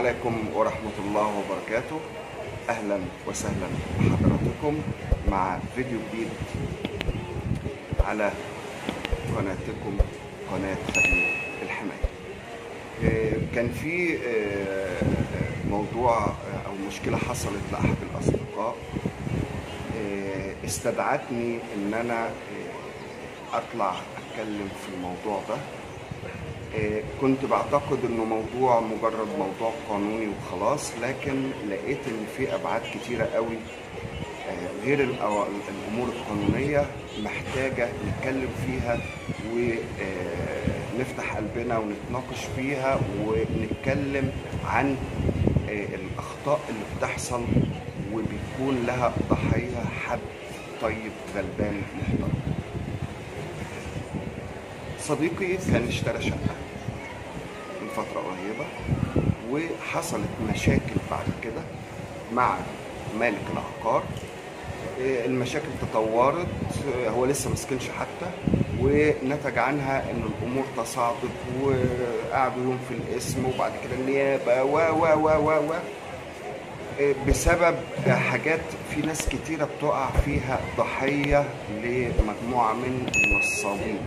عليكم ورحمة الله وبركاته. أهلا وسهلا بحضراتكم مع فيديو جديد على قناتكم قناة خبير الحماية. كان في موضوع أو مشكلة حصلت لأحد الأصدقاء استدعتني إن أنا أطلع أتكلم في الموضوع ده. كنت بعتقد انه موضوع مجرد موضوع قانوني وخلاص، لكن لقيت ان في ابعاد كتيره قوي غير الامور القانونيه محتاجه نتكلم فيها ونفتح قلبنا ونتناقش فيها ونتكلم عن الاخطاء اللي بتحصل وبيكون لها ضحيه حد طيب غلبان محترم. صديقي كان اشترى شقة من فترة قريبة وحصلت مشاكل بعد كده مع مالك العقار. المشاكل تطورت، هو لسه مسكنش حتى، ونتج عنها ان الامور تصاعدت وقعدوا يوم في القسم وبعد كده النيابة و بسبب حاجات في ناس كتيرة بتقع فيها ضحية لمجموعة من النصابين.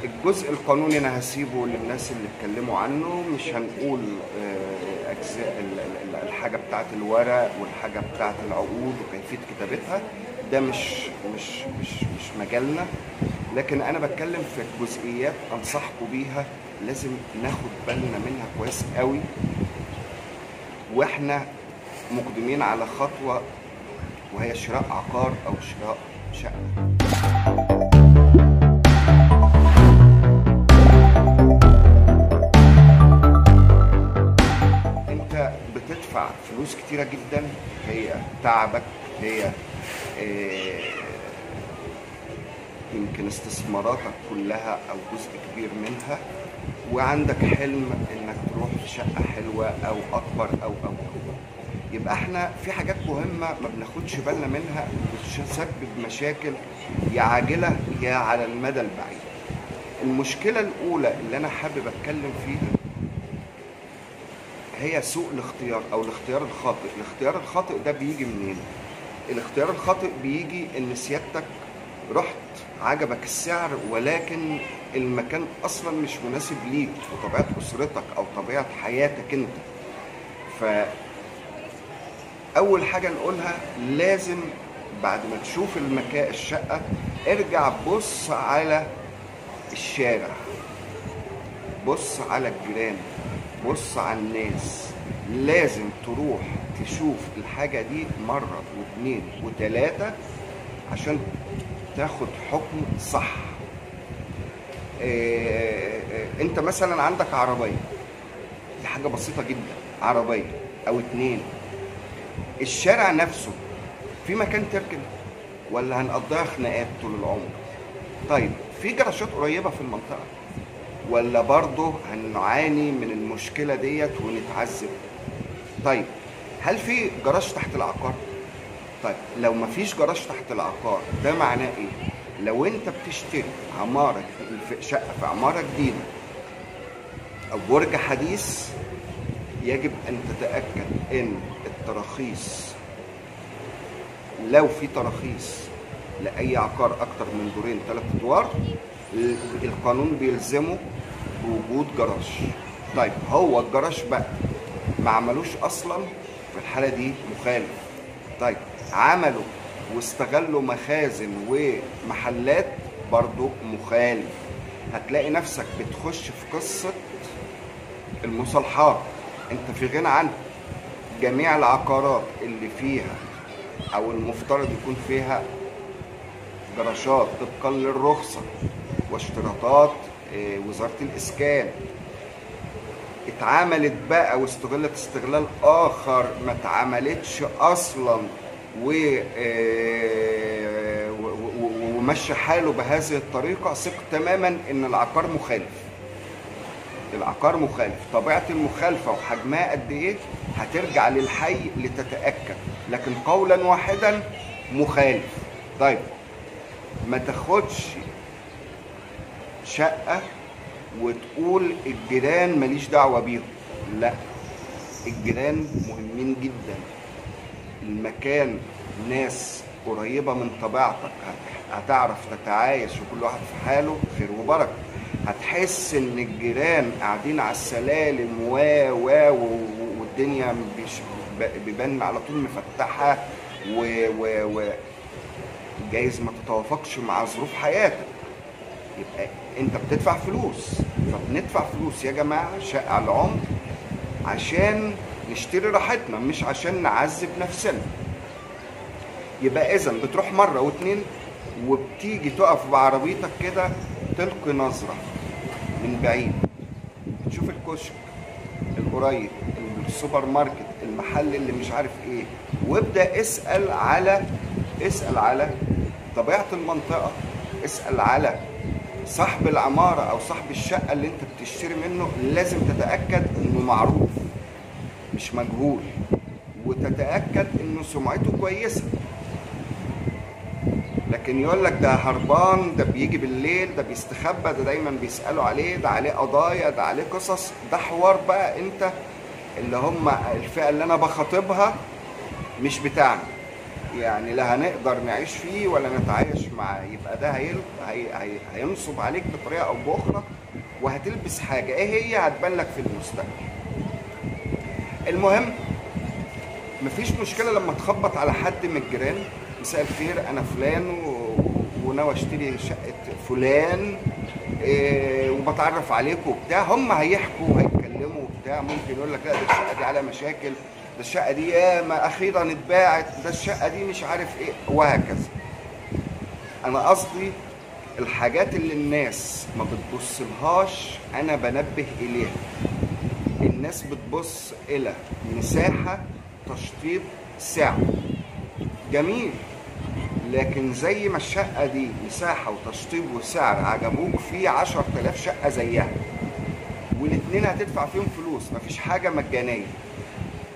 الجزء القانوني انا هسيبه للناس اللي اتكلموا عنه، مش هنقول اجزاء الحاجه بتاعه الورق والحاجه بتاعه العقود وكيفيه كتابتها، ده مش مجالنا. لكن انا بتكلم في جزئيات انصحكم بيها لازم ناخد بالنا منها كويس قوي واحنا مقدمين على خطوه، وهي شراء عقار او شراء شقه. بتدفع فلوس كتيرة جدا، هي تعبك، هي يمكن استثماراتك كلها او جزء كبير منها، وعندك حلم انك تروح في شقة حلوة او اكبر او يبقى احنا في حاجات مهمة ما بناخدش بالنا منها بتسبب مشاكل يا عاجلة يا على المدى البعيد. المشكلة الاولى اللي انا حابب اتكلم فيها هي سوء الاختيار او الاختيار الخاطئ. الاختيار الخاطئ ده بيجي منين؟ الاختيار الخاطئ بيجي ان سيادتك رحت عجبك السعر ولكن المكان اصلا مش مناسب ليك وطبيعة اسرتك او طبيعة حياتك انت. اول حاجة نقولها، لازم بعد ما تشوف المكان الشقة ارجع بص على الشارع، بص على الجيران، بص على الناس. لازم تروح تشوف الحاجة دي مرة واثنين وثلاثة عشان تاخد حكم صح. انت مثلا عندك عربية، دي حاجة بسيطة جدا، عربية او اتنين، الشارع نفسه في مكان تركن ولا هنقضيها خناقات طول العمر؟ طيب في جراشات قريبة في المنطقة ولا برضه هنعاني من المشكلة ديت ونتعذب؟ طيب هل في جراج تحت العقار؟ طيب لو مفيش جراج تحت العقار ده معناه ايه؟ لو انت بتشتري عمارة شقة في عمارة جديدة او برج حديث، يجب ان تتأكد ان التراخيص، لو في تراخيص لأي عقار أكتر من دورين 3 أدوار، القانون بيلزمه بوجود جراج. طيب هو الجراج بقى ما عملوش أصلا، في الحالة دي مخالف. طيب عملوا واستغلوا مخازن ومحلات، برضو مخالف. هتلاقي نفسك بتخش في قصة المصالحات، انت في غنى عنها. جميع العقارات اللي فيها او المفترض يكون فيها جراشات طبقا للرخصة واشتراطات وزارة الإسكان اتعاملت بقى واستغلت استغلال آخر ما اتعملتش أصلا ومشى حاله بهذه الطريقة، ثق تماما إن العقار مخالف. العقار مخالف، طبيعة المخالفة وحجمها قد إيه هترجع للحي لتتأكد، لكن قولا واحدا مخالف. طيب ما تاخدش شقة وتقول الجيران ماليش دعوة بيهم، لا، الجيران مهمين جدا. المكان ناس قريبة من طبيعتك هتعرف تتعايش وكل واحد في حاله خير وبركة. هتحس ان الجيران قاعدين على السلالم والدنيا بيبان على طول مفتحة جايز ما تتوافقش مع ظروف حياتك، يبقى انت بتدفع فلوس. فبندفع فلوس يا جماعة شقة على العمر عشان نشتري راحتنا، مش عشان نعذب نفسنا. يبقى اذا بتروح مرة واتنين وبتيجي تقف بعربيتك كده تلقي نظرة من بعيد، تشوف الكشك القريب، السوبر ماركت، المحل اللي مش عارف ايه، وابدأ اسأل على طبيعة المنطقة، اسأل على صاحب العمارة او صاحب الشقة اللي انت بتشتري منه. لازم تتأكد انه معروف مش مجهول، وتتأكد انه سمعته كويسة. لكن يقول لك ده هربان، ده بيجي بالليل، ده بيستخبى، ده دايما بيسألوا عليه، ده عليه قضايا، ده عليه قصص، ده حوار بقى انت اللي هم الفئة اللي انا بخاطبها مش بتاعنا، يعني لا هنقدر نعيش فيه ولا نتعايش معاه. يبقى ده هينصب عليك بطريقة او باخرى، وهتلبس حاجة ايه هي هتبان لك في المستقبل. المهم مفيش مشكلة لما تخبط على حد من الجيران، مساء الخير انا فلان وناوي اشتري شقة فلان وبتعرف عليكم وبتاع. هم هيحكوا وهيتكلموا وبتاع، ممكن يقول لك لا ده الشقة دي عليها مشاكل، ده الشقة دي ياما اخيرا اتباعت، ده الشقة دي مش عارف ايه، وهكذا. انا قصدي الحاجات اللي الناس ما بتبصلهاش انا بنبه اليها. الناس بتبص الى مساحة، تشطيب، سعر، جميل، لكن زي ما الشقة دي مساحة وتشطيب وسعر عجبوك، في 10,000 شقة زيها والاتنين هتدفع فيهم فلوس، مفيش حاجة مجانية.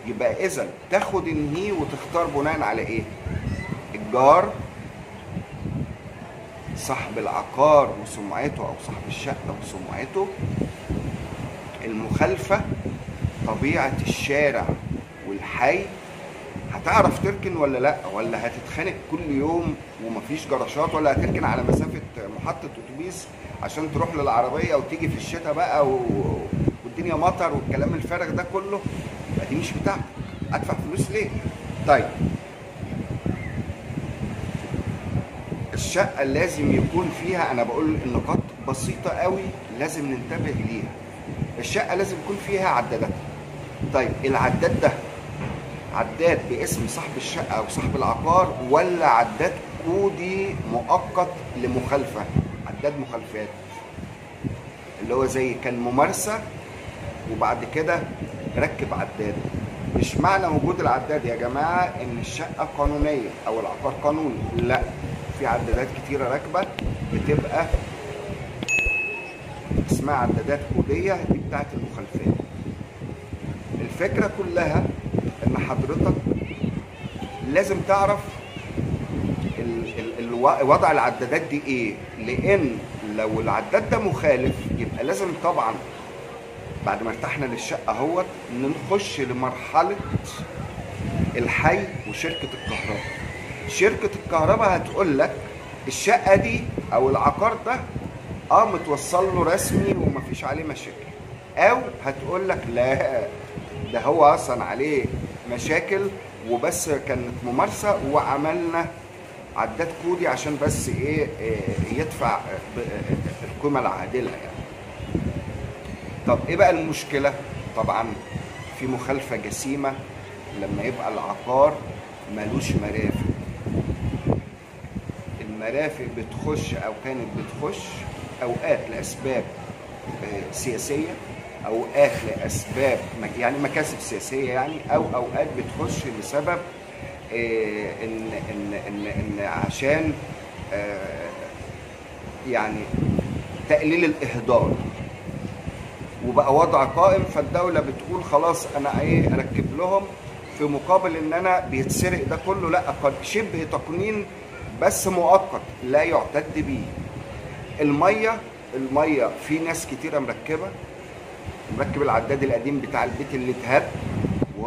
يبقى إذا تاخد النهي وتختار بناء على إيه؟ الجار، صاحب العقار وسمعته أو صاحب الشقة وسمعته، المخالفة، طبيعة الشارع والحي، هتعرف تركن ولا لا، ولا هتتخانق كل يوم ومفيش جراشات، ولا هتركن على مسافة محطة أتوبيس عشان تروح للعربية وتيجي في الشتاء بقى والدنيا مطر والكلام الفارغ ده كله. دي مش بتاعتك، ادفع فلوس ليه؟ طيب الشقة لازم يكون فيها، انا بقول النقاط بسيطة قوي لازم ننتبه ليها. الشقة لازم يكون فيها عدادات. طيب العداد ده عداد باسم صاحب الشقة او صاحب العقار، ولا عداد كودي مؤقت لمخالفة، عداد مخالفات اللي هو زي كان ممارسة وبعد كده ركب عداد؟ مش معنى وجود العداد يا جماعة ان الشقة قانونية او العقار قانوني، لا، في عدادات كتيرة راكبة بتبقى اسمها عدادات كودية، دي بتاعت المخالفات. الفكرة كلها ان حضرتك لازم تعرف وضع العدادات دي ايه، لان لو العداد ده مخالف يبقى لازم طبعا بعد ما ارتحنا للشقة اهوت نخش لمرحلة الحي وشركة الكهرباء. شركة الكهرباء هتقول لك الشقة دي او العقار ده متوصل له رسمي ومفيش عليه مشاكل، او هتقول لك لا ده هو اصلا عليه مشاكل وبس كانت ممارسة وعملنا عداد كودي عشان بس ايه يدفع القيمة العادلة يعني. طب ايه بقى المشكلة؟ طبعا في مخالفة جسيمة لما يبقى العقار ملوش مرافق. المرافق بتخش او كانت بتخش اوقات لاسباب سياسية، اوقات لاسباب يعني مكاسب سياسية يعني، او اوقات بتخش لسبب ان عشان يعني تقليل الاهدار، وبقى وضع قائم، فالدولة بتقول خلاص انا ايه اركب لهم في مقابل ان انا بيتسرق ده كله. لا، قد شبه تقنين بس مؤقت لا يعتد به. المية في ناس كتيرة مركب العداد القديم بتاع البيت اللي اتهد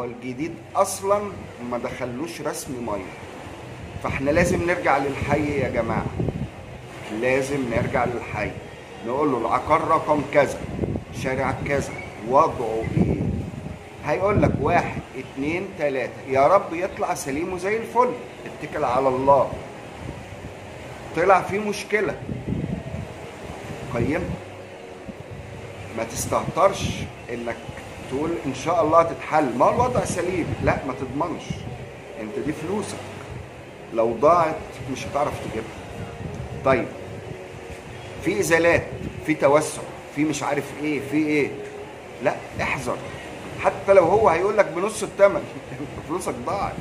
هو الجديد اصلا ما دخلوش رسم ميه. فاحنا لازم نرجع للحي يا جماعه، لازم نرجع للحي، نقول له العقار رقم كذا، شارع كذا، وضعه ايه؟ هيقول لك 1 2 3، يا رب يطلع سليم وزي الفل، اتكل على الله. طلع فيه مشكله، قيمها، ما تستهترش انك تقول ان شاء الله تتحل، ما هو الوضع سليم، لا ما تضمنش، انت دي فلوسك، لو ضاعت مش هتعرف تجيبها. طيب في ازالات، في توسع، في مش عارف ايه، في ايه، لا احذر، حتى لو هو هيقول لك بنص الثمن فلوسك ضاعت.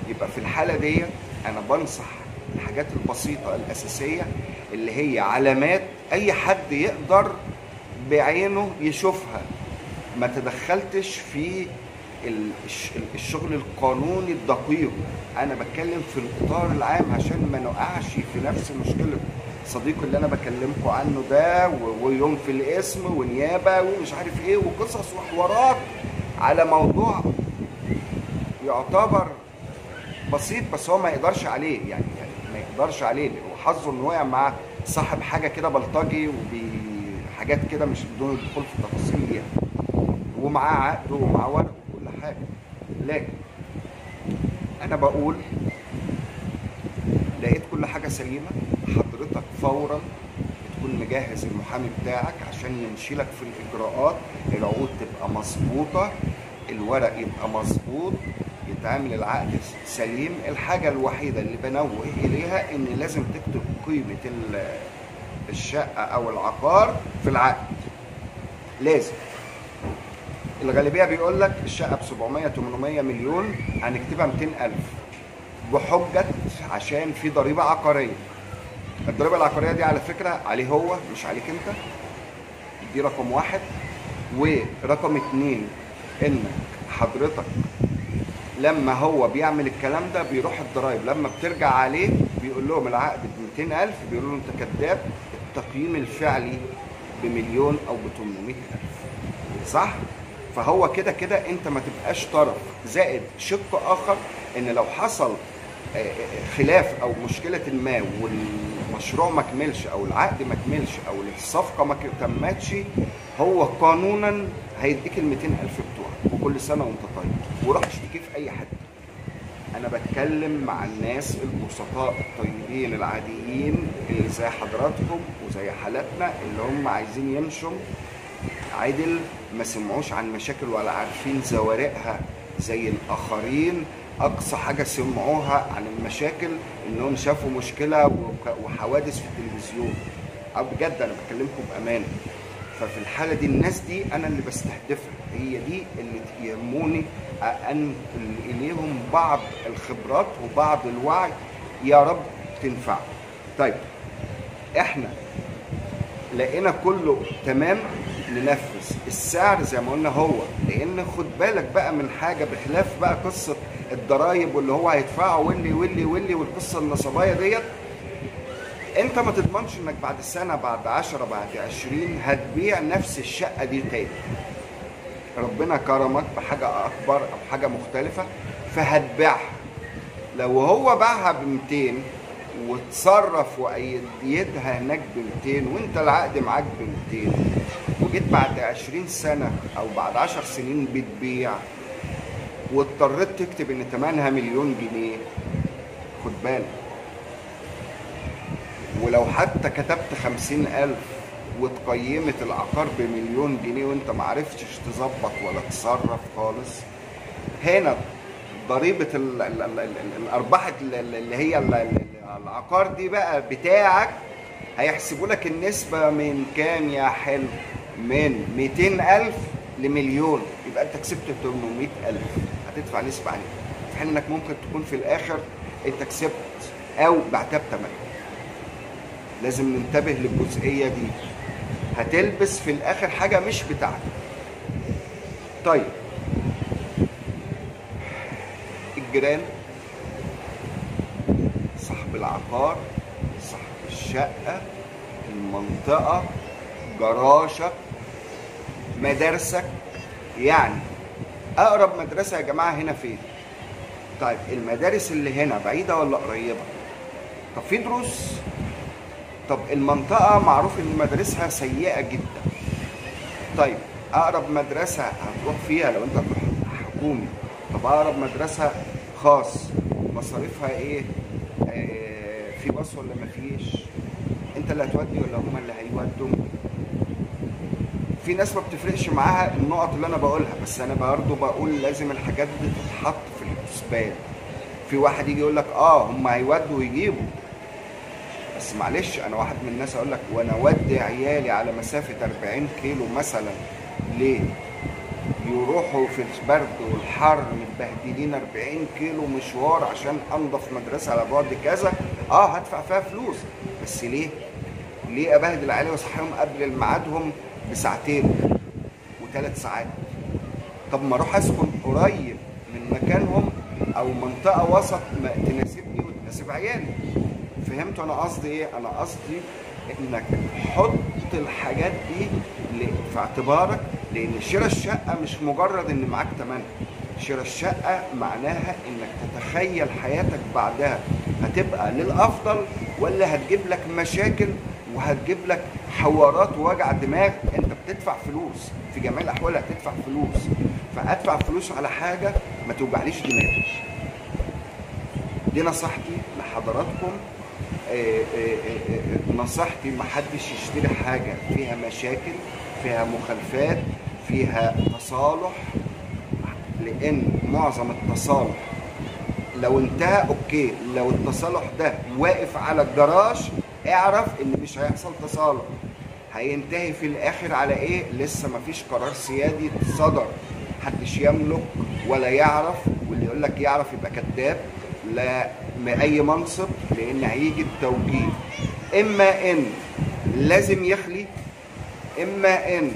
يبقى في الحاله دي انا بنصح الحاجات البسيطه الاساسيه اللي هي علامات اي حد يقدر بعينه يشوفها. ما تدخلتش في الشغل القانوني الدقيق، انا بتكلم في الاطار العام عشان ما نقعش في نفس مشكله صديقي اللي انا بكلمكم عنه ده، ويوم في الاسم ونيابه ومش عارف ايه وقصص وحوارات على موضوع يعتبر بسيط، بس هو ما يقدرش عليه، يعني ما يقدرش عليه، وحظه انه وقع مع صاحب حاجه كده بلطجي وبحاجات كده مش بدون الدخول في التفاصيل دي، ومعاه عقد ومعاه ورق وكل حاجه. لكن انا بقول لقيت كل حاجه سليمه، حضرتك فورا تكون مجهز المحامي بتاعك عشان يمشي لك في الاجراءات، العقود تبقى مظبوطه، الورق يبقى مظبوط، يتعامل العقد سليم. الحاجه الوحيده اللي بنوه اليها ان لازم تكتب قيمه الشقه او العقار في العقد، لازم. الغالبيه بيقول لك الشقه ب 700 800 مليون هنكتبها 200,000 بحجه عشان في ضريبه عقاريه. الضريبه العقاريه دي على فكره عليه هو مش عليك انت، دي رقم واحد. ورقم اتنين انك حضرتك لما هو بيعمل الكلام ده بيروح الضرايب لما بترجع عليه بيقول لهم العقد ب 200,000، بيقولوا له انت كذاب، التقييم الفعلي بمليون او ب 800,000، صح؟ فهو كده كده انت ما تبقاش طرف. زائد شق اخر ان لو حصل خلاف او مشكله ما والمشروع ما كملش او العقد ما كملش او الصفقه ما تمتش، هو قانونا هيديك ال 200,000 بتوعك، وكل سنه وانت طيب، وروح اشتكي في اي حته. انا بتكلم مع الناس البسطاء الطيبين العاديين اللي زي حضراتكم وزي حالاتنا، اللي هم عايزين يمشوا عدل، ما سمعوش عن مشاكل ولا عارفين زوارقها زي الاخرين. اقصى حاجه سمعوها عن المشاكل انهم شافوا مشكله وحوادث في التلفزيون، او بجد انا بكلمكم بامانه. ففي الحاله دي الناس دي انا اللي بستهدفها، هي دي اللي يهموني ان اليهم بعض الخبرات وبعض الوعي، يا رب تنفع. طيب احنا لقينا كله تمام، ننفذ السعر زي ما قلنا هو، لان خد بالك بقى من حاجه بخلاف بقى قصه الضرايب واللي هو هيدفعه واللي والقصه النصبايه ديت، انت ما تضمنش انك بعد سنه بعد 10 بعد 20 هتبيع نفس الشقه دي تاني. ربنا كرمك بحاجه اكبر او حاجه مختلفه فهتبيعها. لو هو باعها ب 200 وتصرف وأيدها هناك ب 200 وانت العقد معاك ب 200، وجيت بعد 20 سنه او بعد 10 سنين بتبيع واضطريت تكتب ان ثمنها مليون جنيه، خد بالك. ولو حتى كتبت 50,000 واتقيمت العقار بمليون جنيه وانت معرفتش تظبط ولا تصرف خالص، هنا ضريبة الأرباح اللي هي العقار دي بقى بتاعك هيحسبوا لك النسبة من كام يا حلو؟ من 200,000 لمليون، يبقى انت كسبت 800,000، هتدفع نسبة عليها، في حين انك ممكن تكون في الآخر انت كسبت أو بعتها بتمن. لازم ننتبه للجزئية دي، هتلبس في الآخر حاجة مش بتاعتك. طيب الجيران، صاحب العقار، صاحب الشقة، المنطقة، جراشك، مدارسك، يعني اقرب مدرسه يا جماعه هنا فين؟ طيب المدارس اللي هنا بعيده ولا قريبه؟ طب في دروس؟ طب المنطقه معروف ان مدارسها سيئه جدا. طيب اقرب مدرسه هتروح فيها لو انت هتروح حكومي، طب اقرب مدرسه خاص مصاريفها ايه؟ في باص ولا مفيش؟ انت اللي هتودي ولا هم اللي هيودوا؟ في ناس ما بتفرقش معاها النقط اللي انا بقولها، بس انا برضه بقول لازم الحاجات دي تتحط في الحسبان. في واحد يجي يقول لك هم هيودوا ويجيبوا، بس معلش انا واحد من الناس اقول لك وانا اودي عيالي على مسافه 40 كيلو مثلا ليه؟ يروحوا في البرد والحر متبهدلين 40 كيلو مشوار عشان انضف مدرسه على بعد كذا. هدفع فيها فلوس، بس ليه؟ ليه ابهدل عيالي واصحيهم قبل ميعادهم بساعتين و3 ساعات؟ طب ما اروح اسكن قريب من مكانهم او منطقه وسط تناسبني وتناسب عيالي. فهمتوا انا قصدي ايه؟ انا قصدي انك حط الحاجات دي في اعتبارك، لان شراء الشقه مش مجرد ان معاك تمنها. شراء الشقه معناها انك تتخيل حياتك بعدها هتبقى للافضل ولا هتجيب لك مشاكل وهتجيب لك حوارات ووجع دماغ. انت بتدفع فلوس، في جميع الاحوال هتدفع فلوس، فادفع فلوس على حاجه ما توجعليش دماغي. دي نصيحتي لحضراتكم. نصيحتي محدش يشتري حاجه فيها مشاكل، فيها مخالفات، فيها تصالح، لان معظم التصالح لو انتهى اوكي، لو التصالح ده واقف على الجراج اعرف ان مش هيحصل تصالح، هينتهي في الاخر على ايه؟ لسه مفيش قرار سيادي صدر، محدش يملك ولا يعرف، واللي يقول لك يعرف يبقى كذاب. لا اي منصب، لان هيجي التوجيه اما ان لازم يخلي، اما ان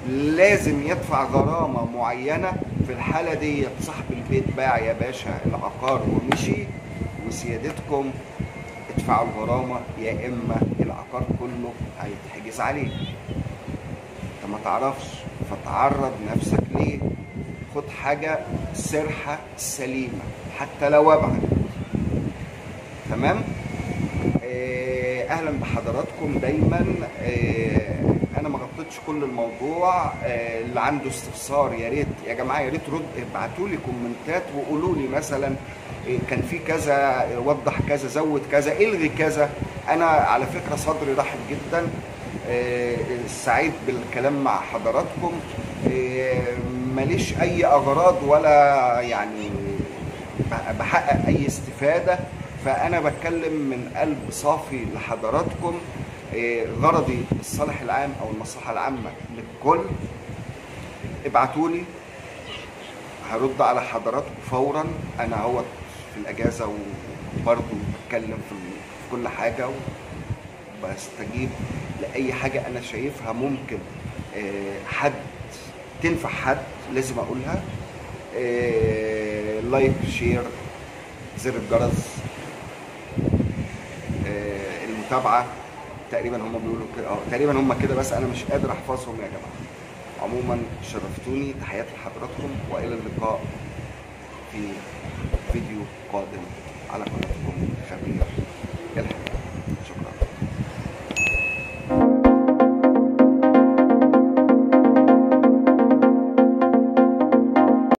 لازم يدفع غرامه معينه. في الحاله دي صاحب البيت باع يا باشا العقار ومشي، وسيادتكم ادفعوا الغرامه، يا اما العقار كله هيتحجز عليه. انت ما تعرفش، فتعرض نفسك ليه؟ خد حاجه سرحه سليمه حتى لو ابعد. تمام؟ اهلا بحضراتكم دايما. انا ما غطيتش كل الموضوع. اللي عنده استفسار يا ريت يا جماعه، يا ريت ابعتوا لي كومنتات وقولوا لي مثلا كان في كذا، وضح كذا، زود كذا، الغي كذا. انا على فكره صدري رحب جدا، سعيد بالكلام مع حضراتكم. ماليش اي اغراض ولا يعني بحقق اي استفاده، فانا بتكلم من قلب صافي لحضراتكم. غرضي الصالح العام او المصلحه العامه للكل. ابعتوا لي، هرد على حضراتكم فورا. انا هو في الاجازه وبرضه بتكلم في كل حاجه، وبستجيب لاي حاجه انا شايفها ممكن حد تنفع حد لازم اقولها. لايك، شير، زر الجرس، المتابعه. تقريبا هم بيقولوا كده، تقريبا هم كده، بس انا مش قادر احفظهم يا جماعه. عموما شرفتوني، تحياتي لحضراتكم، والى اللقاء في فيديو قادم على قناتكم خبير الحياة.